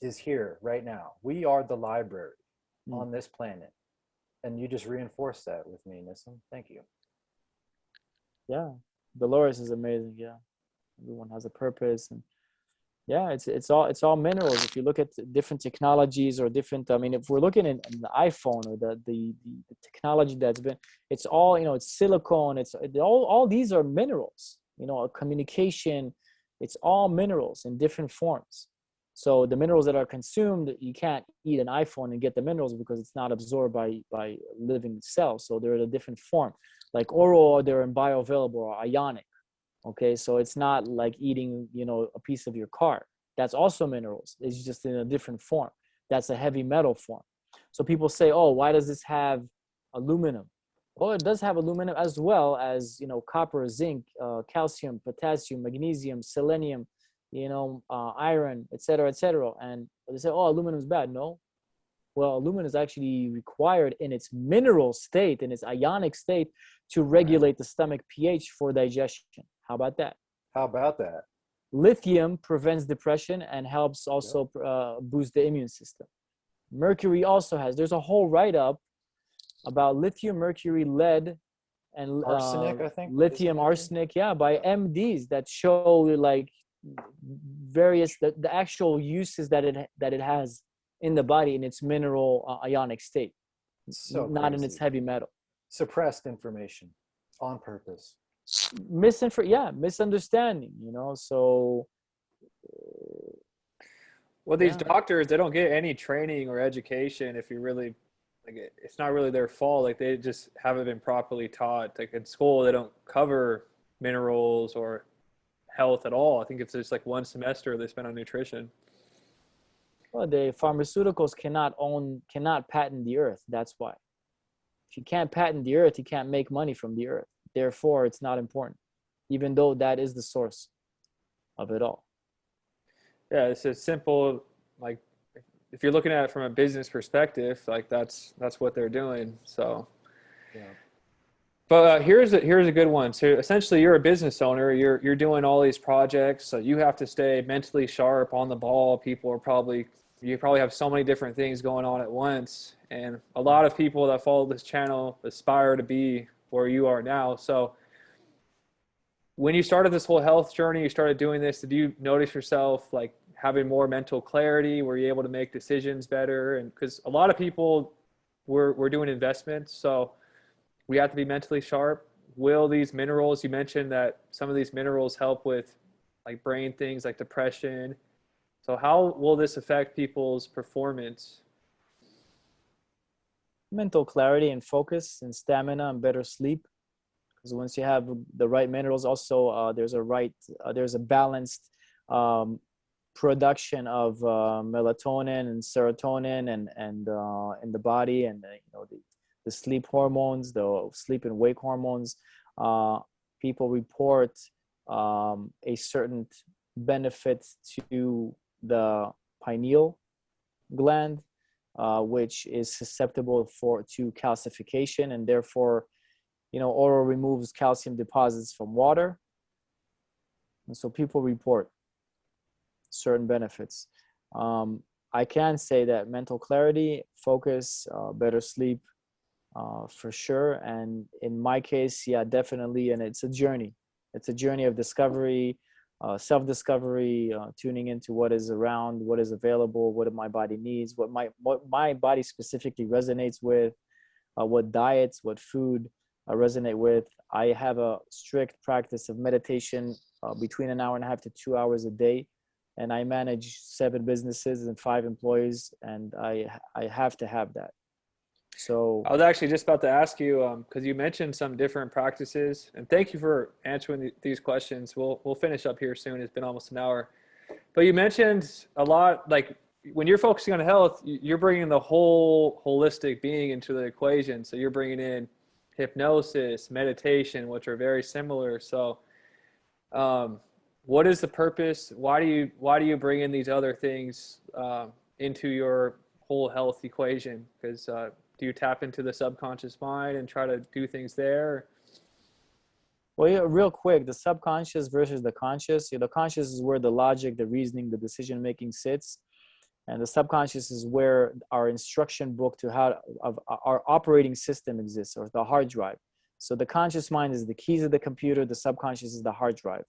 is here right now. We are the library on this planet. And you just reinforced that with me, Nissim. Thank you. Yeah, Dolores is amazing. Yeah, everyone has a purpose, and yeah, it's all minerals. If you look at different technologies or different, I mean, if we're looking in the iPhone or the technology that's been, it's all it's silicone. It's all these are minerals. Communication. It's all minerals in different forms. So the minerals that are consumed, you can't eat an iPhone and get the minerals because it's not absorbed by living cells. So they're in a different form. Like oral, they're in bioavailable or ionic. Okay, so it's not like eating, a piece of your car. That's also minerals. It's just in a different form. That's a heavy metal form. So people say, oh, why does this have aluminum? Well, it does have aluminum as well as, copper, zinc, calcium, potassium, magnesium, selenium, iron, et cetera, et cetera. And they say, oh, aluminum is bad. No. Well, aluminum is actually required in its mineral state, in its ionic state, to regulate the stomach pH for digestion. How about that? How about that? Lithium prevents depression and helps also boost the immune system. Mercury also there's a whole write-up about lithium, mercury, lead, and Arsenic, I think. lithium, arsenic, by MDs that show like various the actual uses that it has in the body in its mineral ionic state, So not in crazy. its heavy metal. Suppressed information on purpose. Misunderstanding, so Well, these Yeah. doctors, they don't get any training or education. If you really it's not really their fault. Like they just haven't been properly taught. Like in school, they don't cover minerals or health at all. I think it's just like one semester they spend on nutrition. well, the pharmaceuticals cannot patent the earth. That's why. If you can't patent the earth, you can't make money from the earth. Therefore, it's not important, even though that is the source of it all. Yeah, it's a simple, like if you're looking at it from a business perspective, like that's what they're doing. So, Yeah. but here's a good one. So essentially, you're a business owner. You're doing all these projects, so you have to stay mentally sharp, on the ball. You probably have so many different things going on at once, and a lot of people that follow this channel aspire to be where you are now. So when you started this whole health journey, you started doing this, did you notice yourself like having more mental clarity? Were you able to make decisions better? And because a lot of people were doing investments, so we have to be mentally sharp. Will these minerals, you mentioned that some of these minerals help with like brain things like depression. So how will this affect people's performance? Mental clarity and focus and stamina and better sleep. Because once you have the right minerals, also there's a balanced production of melatonin and serotonin and in the body, and the sleep hormones, the sleep and wake hormones. People report a certain benefit to the pineal gland, which is susceptible to calcification, and therefore, Auro removes calcium deposits from water. And so people report certain benefits. I can say that mental clarity, focus, better sleep, for sure. And in my case, yeah, definitely. And it's a journey. It's a journey of discovery, self-discovery, tuning into what is around, what is available, what my body needs, what my body specifically resonates with, what diets, what food I resonate with. I have a strict practice of meditation between an hour and a half to 2 hours a day. And I manage 7 businesses and 5 employees, and I have to have that. So I was actually just about to ask you, because you mentioned some different practices, and thank you for answering these questions. We'll finish up here soon. It's been almost an hour, but you mentioned a lot, like when you're focusing on health, you're bringing the whole holistic being into the equation. So you're bringing in hypnosis, meditation, which are very similar. So, what is the purpose? Why do you bring in these other things into your whole health equation? Because do you tap into the subconscious mind and try to do things there? well, yeah, real quick, the subconscious versus the conscious. The conscious is where the logic, the reasoning, the decision making sits, and the subconscious is where our instruction book to how of our operating system exists, or the hard drive. So the conscious mind is the keys of the computer. The subconscious is the hard drive.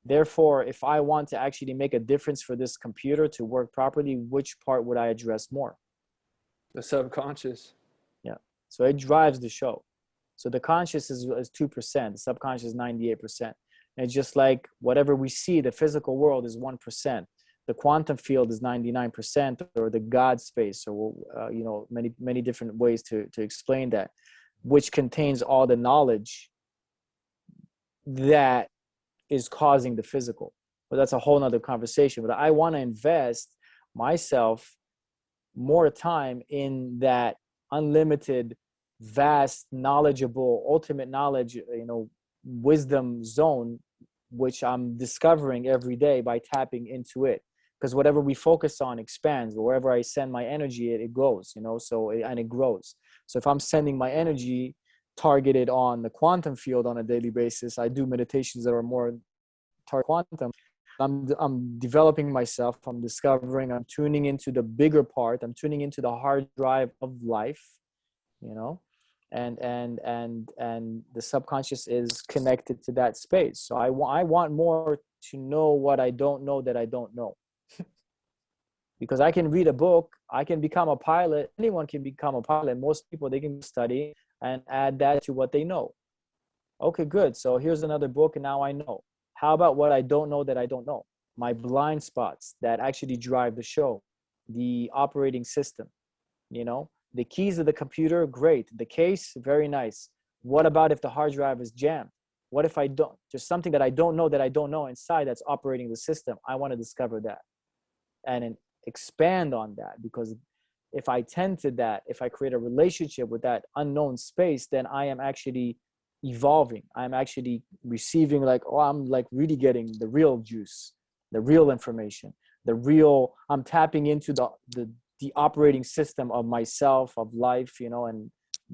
Therefore, if I want to actually make a difference for this computer to work properly, which part would I address more? The subconscious. Yeah. So it drives the show. So the conscious is 2%, the subconscious is 98%. And it's just like whatever we see, the physical world is 1%. The quantum field is 99%, or the God space, or many different ways to explain that, which contains all the knowledge that is causing the physical. But that's a whole nother conversation. But I want to invest myself more time in that unlimited, vast, knowledgeable, ultimate knowledge, wisdom zone, which I'm discovering every day by tapping into it. Because whatever we focus on expands. Wherever I send my energy, it goes, and it grows. So if I'm sending my energy targeted on the quantum field on a daily basis, I do meditations that are more target quantum. I'm developing myself. I'm discovering. I'm tuning into the bigger part. I'm tuning into the hard drive of life, and the subconscious is connected to that space. So I want more to know what I don't know that I don't know. Because I can read a book, I can become a pilot. Anyone can become a pilot. Most people, they can study and add that to what they know. Okay, good. So here's another book, and now I know. How about what I don't know that I don't know? My blind spots that actually drive the show, the operating system, the keys of the computer, great. The case, very nice. What about if the hard drive is jammed? What if there's something that I don't know inside that's operating the system? I want to discover that and expand on that, because if I tend to that, if I create a relationship with that unknown space, then I am actually evolving. I'm actually receiving I'm really getting the real juice, the real information, I'm tapping into the operating system of myself, of life, and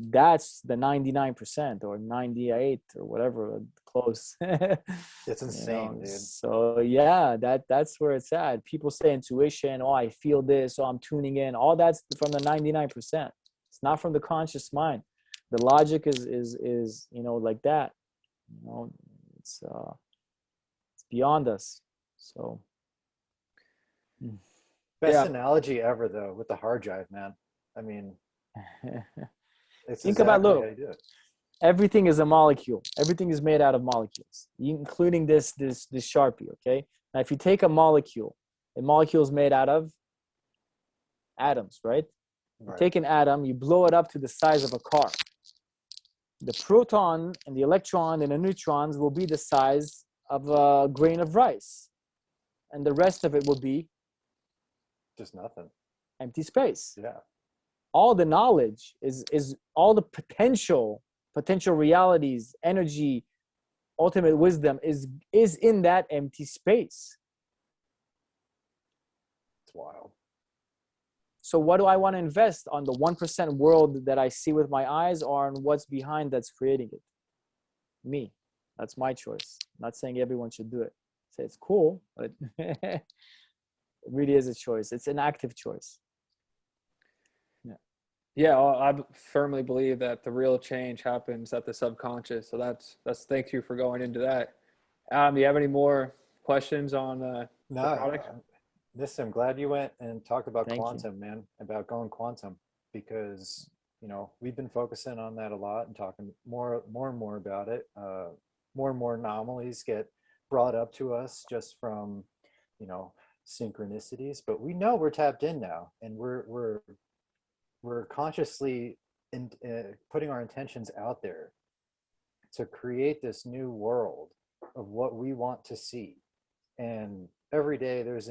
that's the 99% or 98 or whatever, close. It's insane, dude. So yeah, that's where it's at. People say intuition, I feel this, I'm tuning in. All that's from the 99%. It's not from the conscious mind. The logic is like that. It's beyond us. So Best analogy ever, though, with the hard drive, man. I mean, it's think about, exactly look, how you do it. Everything is a molecule. Everything is made out of molecules, including this Sharpie, okay? Now, if you take a molecule is made out of atoms, right? You take an atom, you blow it up to the size of a car. The proton and the electron and the neutrons will be the size of a grain of rice. And the rest of it will be just nothing. Empty space. Yeah. All the knowledge is all the potential realities, energy, ultimate wisdom is in that empty space. It's wild. So what do I want to invest on, the 1% world that I see with my eyes, or on what's behind that's creating it? Me. That's my choice. I'm not saying everyone should do it. Say it's cool, but it really is a choice. It's an active choice. Yeah, I firmly believe that the real change happens at the subconscious. So that's thank you for going into that. Do you have any more questions on the product? Nissim, I'm glad you went and talked about Thank quantum, you. man, about going quantum, because we've been focusing on that a lot and talking more and more about it. More and more anomalies get brought up to us just from synchronicities, but we know we're tapped in now, and we're consciously putting our intentions out there to create this new world of what we want to see. And every day there's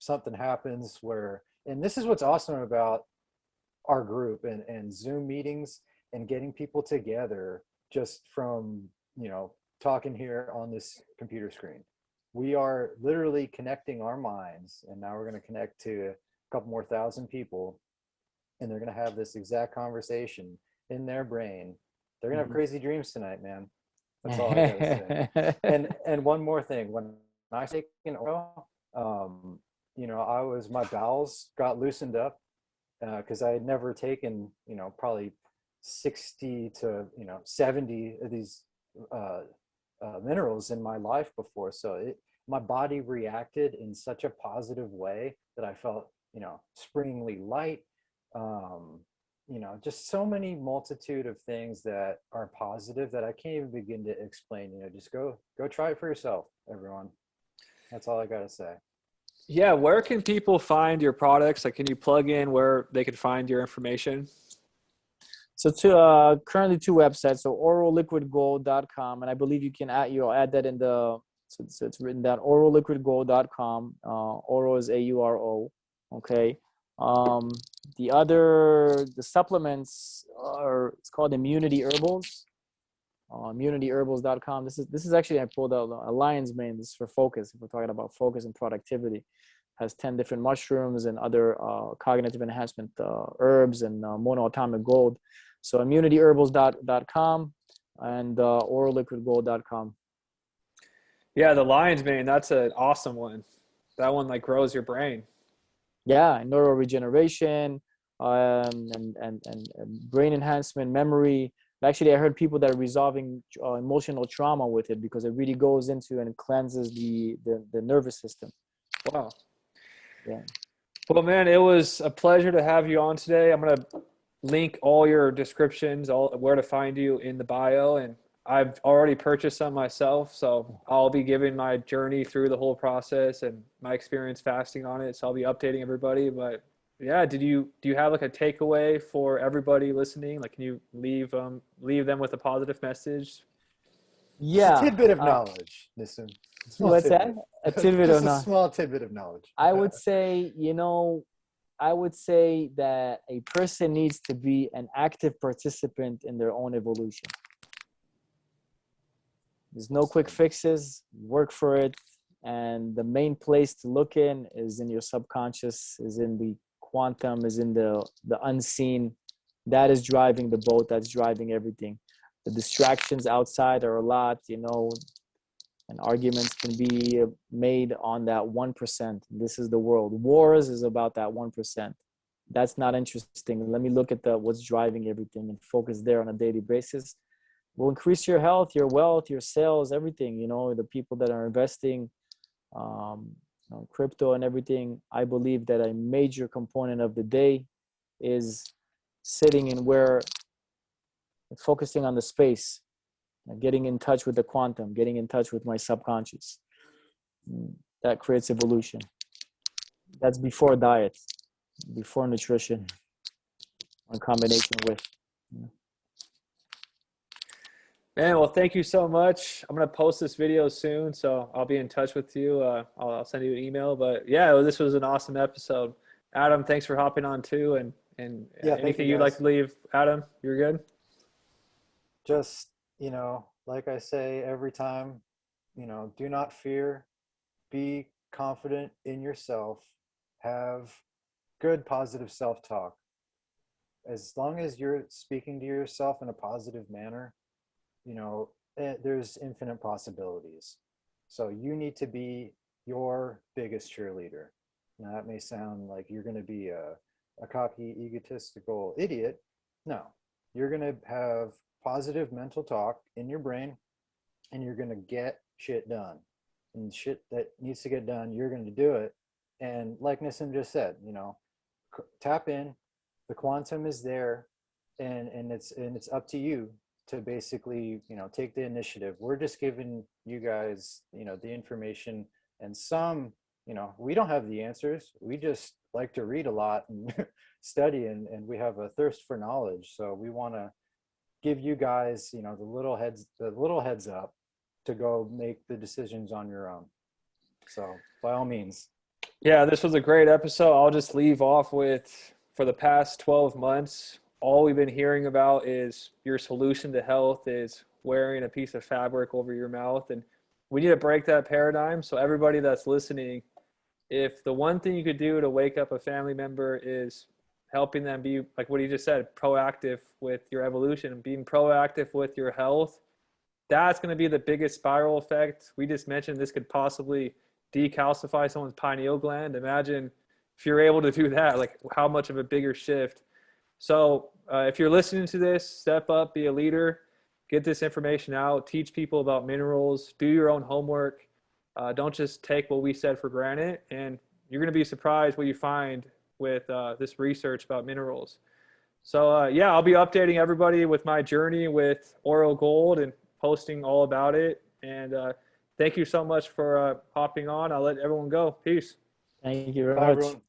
something happens where, and this is what's awesome about our group and Zoom meetings and getting people together just from, talking here on this computer screen. We are literally connecting our minds, and now we're going to connect to a couple more thousand people, and they're going to have this exact conversation in their brain. They're going to have crazy dreams tonight, man. That's all I got to say. And one more thing, when I take an oil, my bowels got loosened up because I had never taken, probably 60 to 70 of these minerals in my life before. So my body reacted in such a positive way that I felt, springingly light. Just so many multitude of things that are positive that I can't even begin to explain. Just go try it for yourself, everyone. That's all I got to say. Yeah. Where can people find your products? Like, can you plug in where they can find your information? So currently 2 websites. So auroliquidgold.com, and I believe you'll add that in the, so it's written down, auroliquidgold.com. Auro is AURO. Okay. The supplements it's called Immunity Herbals. ImmunityHerbals.com. This is actually, I pulled out a lion's mane. This is for focus. If we're talking about focus and productivity, has 10 different mushrooms and other cognitive enhancement herbs and monoatomic gold. So immunityherbals.com and auroliquidgold.com. Yeah, the lion's mane, that's an awesome one. That one like grows your brain. Yeah, neuroregeneration, and brain enhancement, memory. Actually, I heard people that are resolving emotional trauma with it because it really goes into and cleanses the nervous system. Wow. Yeah. Well, man, it was a pleasure to have you on today. I'm going to link all your descriptions, where to find you in the bio, and I've already purchased some myself, so I'll be giving my journey through the whole process and my experience fasting on it. So I'll be updating everybody. But yeah, do you have like a takeaway for everybody listening? Like, can you leave them with a positive message? Yeah. Just a tidbit of knowledge, Nissim. What's that? A tidbit Just of knowledge. a small tidbit of knowledge. I would say, that a person needs to be an active participant in their own evolution. There's no quick fixes. Work for it. And the main place to look in is in your subconscious, is in the quantum, is in the unseen. That is driving the boat. That's driving everything. The distractions outside are a lot, and arguments can be made on that 1%. This is the world. Wars is about that 1%. That's not interesting. Let me look at what's driving everything and focus there on a daily basis. Will increase your health, your wealth, your sales, everything. The people that are investing, crypto and everything. I believe that a major component of the day is sitting in where focusing on the space, getting in touch with the quantum, getting in touch with my subconscious. That creates evolution. That's before diet, before nutrition, in combination with. Man, well, thank you so much. I'm going to post this video soon, so I'll be in touch with you. I'll send you an email. But yeah, this was an awesome episode. Adam, thanks for hopping on too. And Yeah, anything you'd like to leave, Adam? You're good? Just, like I say every time, do not fear, be confident in yourself, have good positive self-talk. As long as you're speaking to yourself in a positive manner, there's infinite possibilities. So you need to be your biggest cheerleader. Now that may sound like you're going to be a cocky, egotistical idiot. No, you're going to have positive mental talk in your brain, and you're going to get shit done. And shit that needs to get done, you're going to do it. And like Nissim just said, tap in. The quantum is there, and it's up to you to basically, take the initiative. We're just giving you guys, the information, and some, we don't have the answers. We just like to read a lot and study, and we have a thirst for knowledge. So we want to give you guys, the little heads up to go make the decisions on your own. So by all means. Yeah, this was a great episode. I'll just leave off with, for the past 12 months, all we've been hearing about is your solution to health is wearing a piece of fabric over your mouth. And we need to break that paradigm. So everybody that's listening, if the one thing you could do to wake up a family member is helping them be, like what he just said, proactive with your evolution, being proactive with your health, that's going to be the biggest spiral effect. We just mentioned this could possibly decalcify someone's pineal gland. Imagine if you're able to do that, like how much of a bigger shift. So if you're listening to this, step up, be a leader, get this information out, teach people about minerals, do your own homework. Don't just take what we said for granted. And you're going to be surprised what you find with this research about minerals. So yeah, I'll be updating everybody with my journey with Auro Gold and posting all about it. And thank you so much for hopping on. I'll let everyone go. Peace. Thank you very Bye, much. everyone.